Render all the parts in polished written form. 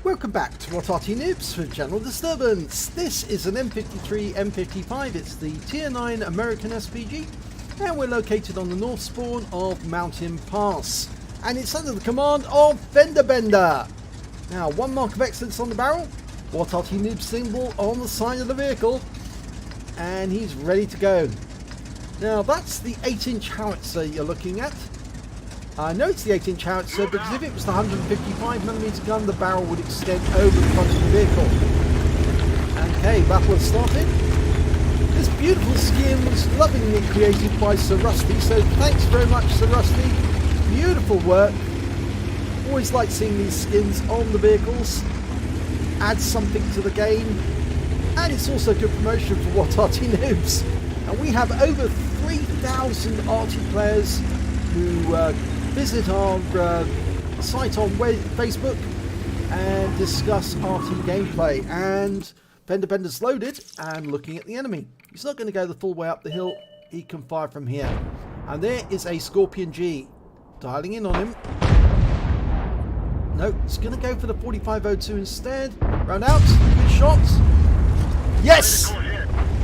Welcome back to what Arty Noobs for General Disturbance. This is an M53 M55, it's the Tier 9 American SPG, and we're located on the north spawn of Mountain Pass, and it's under the command of FendaBenda. Now, 1 mark of excellence on the barrel, what Arty Noobs symbol on the side of the vehicle, and he's ready to go. Now, that's the 8-inch howitzer you're looking at. I know it's the 8-inch howitzer because if it was the 155mm gun, the barrel would extend over the front of the vehicle. Okay, battle has started. This beautiful skin was lovingly created by Sir Rusty, so thanks very much, Sir Rusty. Beautiful work. Always like seeing these skins on the vehicles. Adds something to the game, and it's also good promotion for what Arty Noobs. And we have over 3,000 Arty players who visit our site on Facebook and discuss Arty gameplay. And FendaBenda's loaded and looking at the enemy. He's not going to go the full way up the hill. He can fire from here. And there is a Scorpion G. Dialing in on him. No, it's going to go for the 4502 instead. Round out. Good shot. Yes!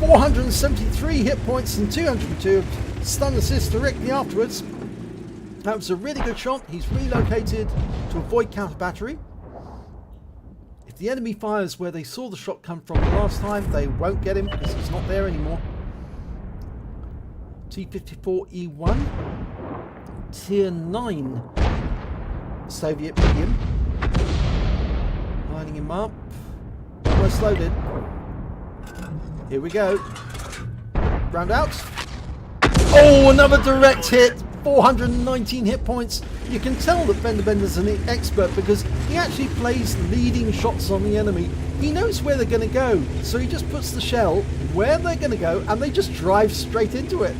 473 hit points and 202 stun assists directly afterwards. That was a really good shot. He's relocated to avoid counter battery. If the enemy fires where they saw the shot come from the last time, they won't get him because he's not there anymore. T-54E1. Tier 9 Soviet medium. Lining him up. Almost loaded. Here we go. Round out. Oh, another direct hit. 419 hit points. You can tell that FendaBenda's an expert because he actually plays leading shots on the enemy. He knows where they're going to go, so he just puts the shell where they're going to go and they just drive straight into it.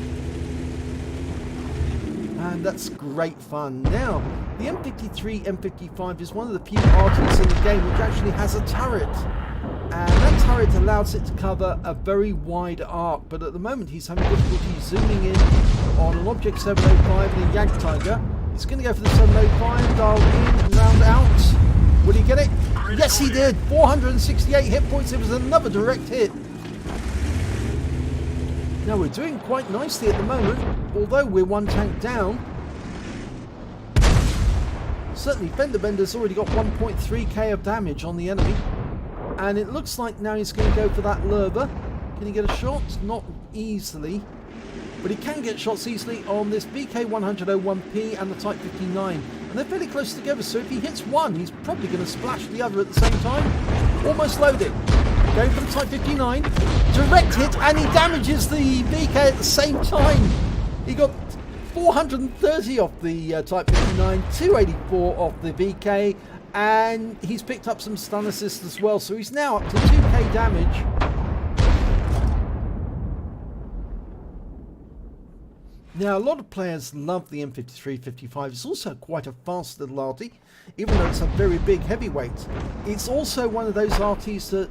And that's great fun. Now, the M53 M55 is one of the few Artys in the game which actually has a turret. And that turret allows it to cover a very wide arc, but at the moment he's having difficulty zooming in on an Object 705 and a Jagdtiger. He's going to go for the 705, dial in, round out. Will he get it? Yes, he did. 468 hit points. It was another direct hit. Now we're doing quite nicely at the moment, although we're 1 tank down. Certainly FendaBenda's already got 1.3k of damage on the enemy. And it looks like now he's going to go for that Lurber. Can he get a shot? Not easily. But he can get shots easily on this BK101P and the Type 59. And they're fairly close together, so if he hits one, he's probably going to splash the other at the same time. Almost loaded. Going for the Type 59. Direct hit, and he damages the BK at the same time. He got 430 off the Type 59, 284 off the BK. And he's picked up some stun assists as well, so he's now up to 2k damage. Now, a lot of players love the M53-55. It's also quite a fast little Arty, even though it's a very big heavyweight. It's also one of those Artys that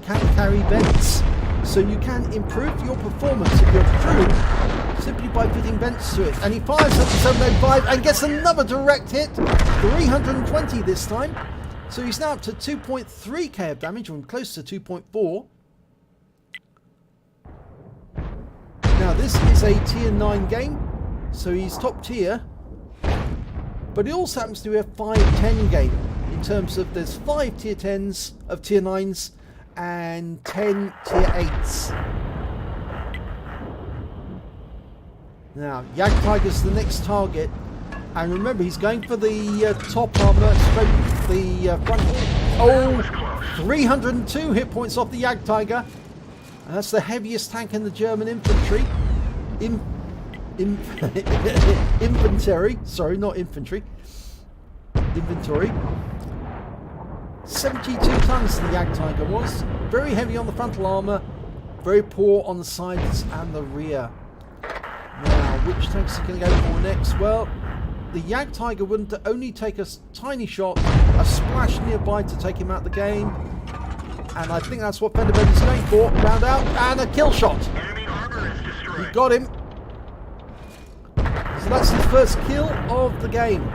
can carry vents, so you can improve your performance of your crew simply by fitting vents to it. And he fires at the 705 and gets another direct hit. 320 this time. So he's now up to 2.3k of damage, or close to 2.4. Now this is a tier 9 game, so he's top tier. But it also happens to be a 5-10 game, in terms of there's 5 tier 10s of tier 9s and 10 tier 8s. Now, Jagdtiger's the next target, and remember he's going for the top armor, the front. Oh, 302 hit points off the Jagdtiger, and that's the heaviest tank in the German infantry. Inventory, sorry, not infantry. Inventory. 72 tons the Jagdtiger was. Very heavy on the frontal armor, very poor on the sides and the rear. Now, which tanks are going to go for next? Well, the Jagdtiger wouldn't only take a tiny shot, a splash nearby to take him out of the game. And I think that's what FendaBenda's going for. Round out, and a kill shot. He got him. So that's his first kill of the game.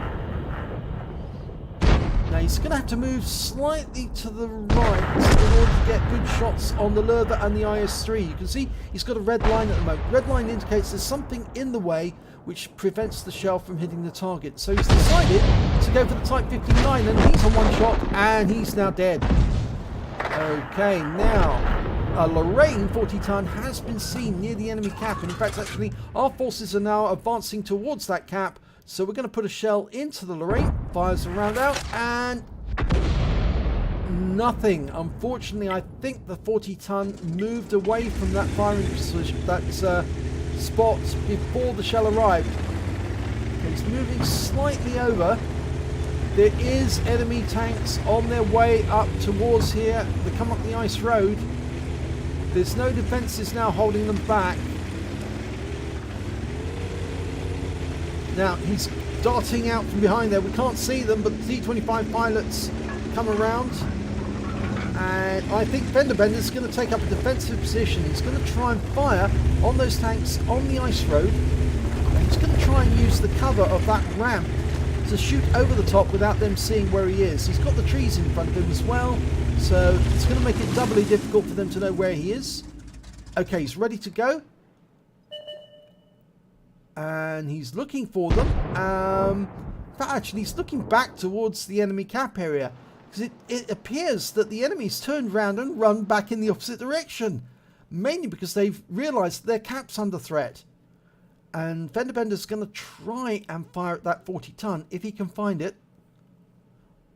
Now he's going to have to move slightly to the right in order to get good shots on the Lerva and the IS-3. You can see he's got a red line at the moment. Red line indicates there's something in the way which prevents the shell from hitting the target. So he's decided to go for the Type 59, and he's on one shot, and he's now dead. Okay, now a Lorraine 40-ton has been seen near the enemy cap, and in fact actually our forces are now advancing towards that cap. So we're going to put a shell into the Lorraine, fires the round out, and nothing. Unfortunately, I think the 40-ton moved away from that firing position, that spot before the shell arrived. Okay, he's moving slightly over. There is enemy tanks on their way up towards here. They come up the ice road. There's no defences now holding them back. Now he's darting out from behind there. We can't see them, but the T-25 pilots come around, and I think FendaBenda is going to take up a defensive position. He's going to try and fire on those tanks on the ice road. And he's going to try and use the cover of that ramp to shoot over the top without them seeing where he is. He's got the trees in front of him as well, so it's going to make it doubly difficult for them to know where he is. Okay, he's ready to go. And he's looking for them. Actually, he's looking back towards the enemy cap area, because it appears that the enemy's turned around and run back in the opposite direction, mainly because they've realised their cap's under threat. And FendaBenda's going to try and fire at that 40-ton if he can find it.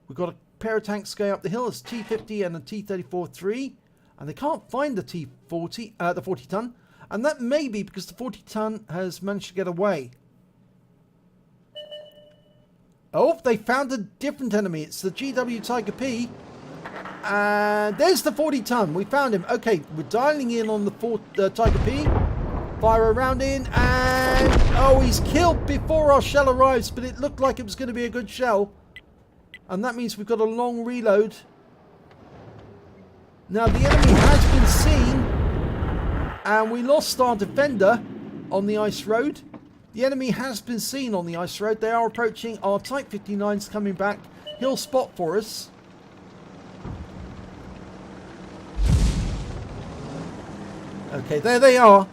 We've got a pair of tanks going up the hill. It's T-50 and a T-34-3, and they can't find the T-40, the 40-ton. And that may be because the 40-ton has managed to get away. Oh, they found a different enemy. It's the GW Tiger P. And there's the 40-ton. We found him. Okay, we're dialing in on the Tiger P. Fire a round in, and oh, he's killed before our shell arrives, but it looked like it was going to be a good shell. And that means we've got a long reload. Now, the enemy has been seen. And we lost our defender on the ice road. The enemy has been seen on the ice road. They are approaching. Our Type 59's coming back. He'll spot for us. Okay, there they are.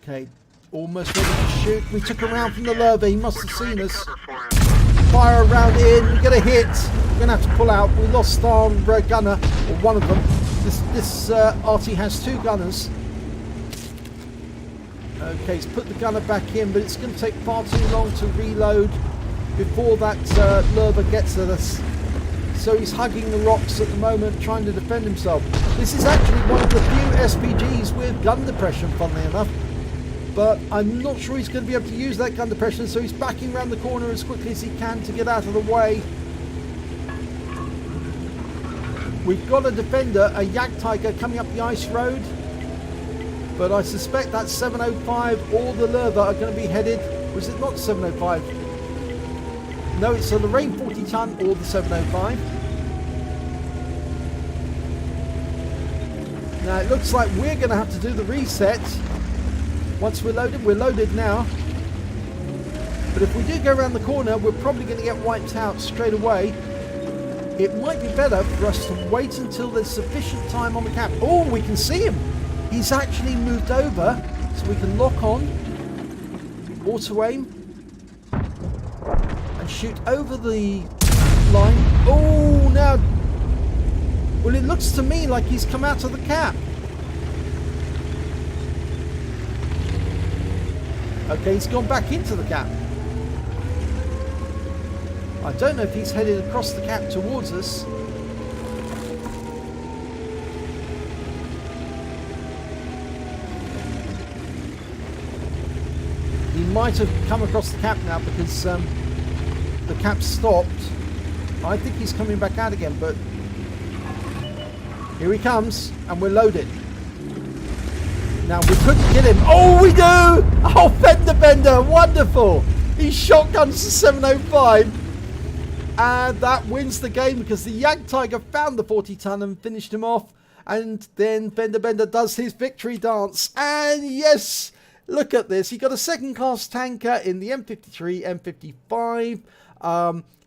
Okay, almost ready to shoot. We took a round from the Lerva. He must have seen us. Fire a round in. We get a hit. We're going to have to pull out. We lost our gunner, or one of them. This Arty has two gunners. Okay, he's put the gunner back in, but it's going to take far too long to reload before that Lerva gets at us. So he's hugging the rocks at the moment, trying to defend himself. This is actually one of the few SPGs with gun depression, funnily enough. But I'm not sure he's going to be able to use that gun depression, so he's backing around the corner as quickly as he can to get out of the way. We've got a defender, a Jagdtiger, coming up the ice road. But I suspect that 705 or the Lerva are going to be headed. Was it not 705? No, it's a Lorraine 40-ton or the 705. Now it looks like we're going to have to do the reset. Once we're loaded now. But if we do go around the corner, we're probably going to get wiped out straight away. It might be better for us to wait until there's sufficient time on the cap. Oh, we can see him. He's actually moved over, so we can lock on, auto aim, and shoot over the line. Oh, now, well, it looks to me like he's come out of the cap. Okay, he's gone back into the cap. I don't know if he's headed across the cap towards us. He might have come across the cap now because the cap stopped. I think he's coming back out again, but here he comes, and we're loaded. Now we couldn't get him. Oh, we do! Oh, FendaBenda, wonderful! He shotguns the 705, and that wins the game because the Jagdtiger found the 40-ton and finished him off. And then FendaBenda does his victory dance, and yes! Look at this. He got a second-class tanker in the M53, M55.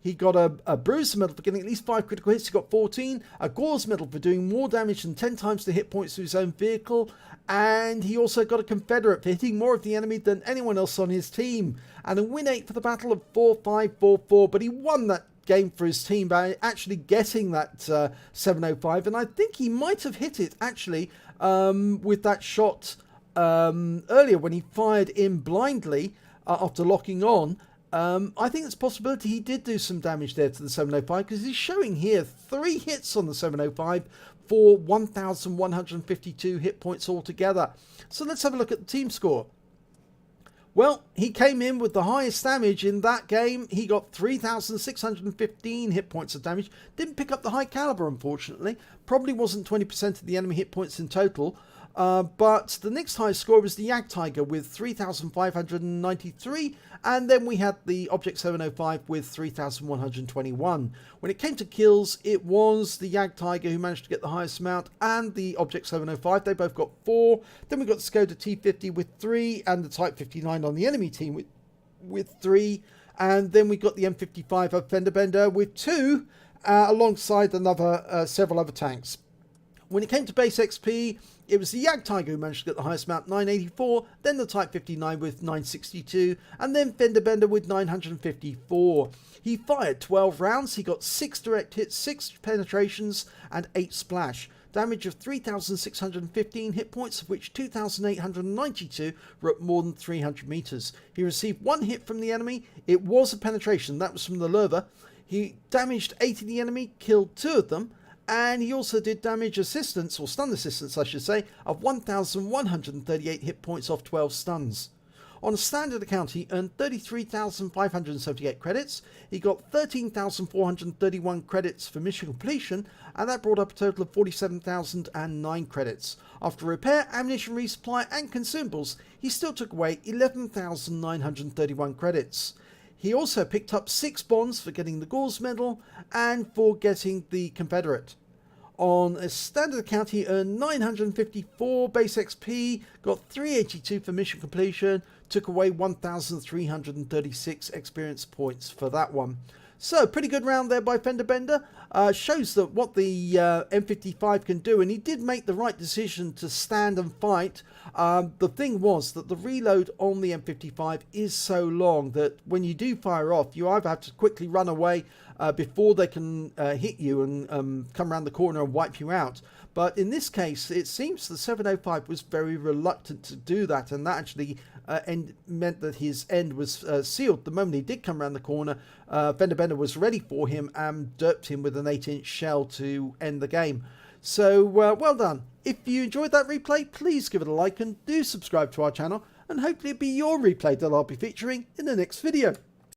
He got a Bruiser medal for getting at least 5 critical hits. He got 14. A Gore's medal for doing more damage than 10 times the hit points to his own vehicle. And he also got a Confederate for hitting more of the enemy than anyone else on his team. And a win 8 for the Battle of 4-5-4-4. But he won that game for his team by actually getting that 705. And I think he might have hit it, actually, with that shot earlier when he fired in blindly after locking on. I think it's a possibility he did do some damage there to the 705, because he's showing here 3 hits on the 705 for 1,152 hit points altogether. So let's have a look at the team score. Well, he came in with the highest damage in that game. He got 3,615 hit points of damage. Didn't pick up the high caliber, unfortunately. Probably wasn't 20% of the enemy hit points in total. But the next highest score was the Jagdtiger with 3,593, and then we had the Object 705 with 3,121. When it came to kills, it was the Jagdtiger who managed to get the highest amount, and the Object 705. They both got 4. Then we got the Skoda T50 with 3, and the Type 59 on the enemy team with 3. And then we got the M55 of FendaBenda with 2, alongside several other tanks. When it came to base XP, it was the Jagdtiger who managed to get the highest amount, 984, then the Type 59 with 962, and then FendaBenda with 954. He fired 12 rounds, he got 6 direct hits, 6 penetrations, and 8 splash. Damage of 3,615 hit points, of which 2,892 were at more than 300 meters. He received 1 hit from the enemy. It was a penetration, that was from the Lerva. He damaged 8 of the enemy, killed 2 of them. And he also did damage assistance, or stun assistance I should say, of 1,138 hit points off 12 stuns. On a standard account he earned 33,578 credits, he got 13,431 credits for mission completion, and that brought up a total of 47,009 credits. After repair, ammunition resupply and consumables, he still took away 11,931 credits. He also picked up 6 bonds for getting the Gore's medal and for getting the Confederate. On a standard account he earned 954 base XP, got 382 for mission completion, took away 1,336 experience points for that one. So pretty good round there by FendaBenda. Shows that what the M55 can do, and he did make the right decision to stand and fight. The thing was that the reload on the M55 is so long that when you do fire off, you either have to quickly run away before they can hit you and come around the corner and wipe you out. But in this case, it seems the 705 was very reluctant to do that, and that actually meant that his end was sealed. The moment he did come around the corner, FendaBenda was ready for him and derped him with an 8-inch shell to end the game. So, well done. If you enjoyed that replay, please give it a like and do subscribe to our channel, and hopefully it'll be your replay that I'll be featuring in the next video.